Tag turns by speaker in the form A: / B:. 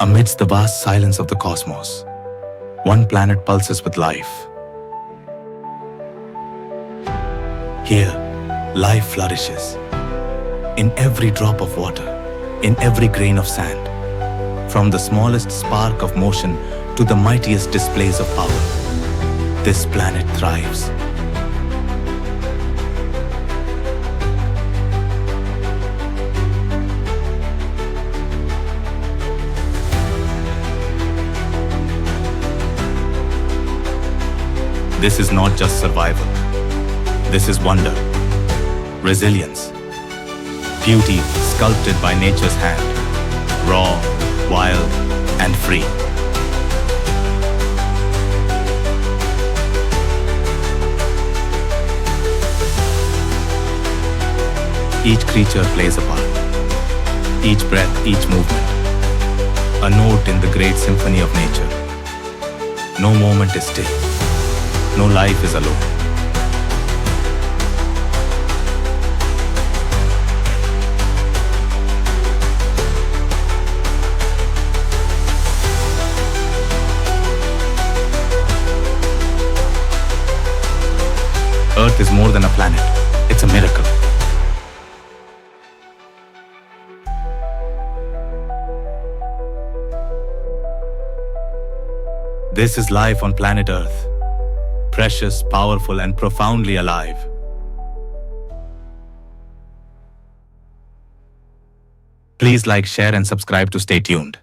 A: Amidst the vast silence of the cosmos, one planet pulses with life. Here, life flourishes. In every drop of water, in every grain of sand, from the smallest spark of motion to the mightiest displays of power, this planet thrives. This is not just survival. This is wonder, resilience, beauty sculpted by nature's hand, raw, wild, and free. Each creature plays a part. Each breath, each movement. A note in the great symphony of nature. No moment is still. No life is alone. Earth is more than a planet. It's a miracle. This is life on planet Earth. Precious, powerful, and profoundly alive. Please like, share, and subscribe to stay tuned.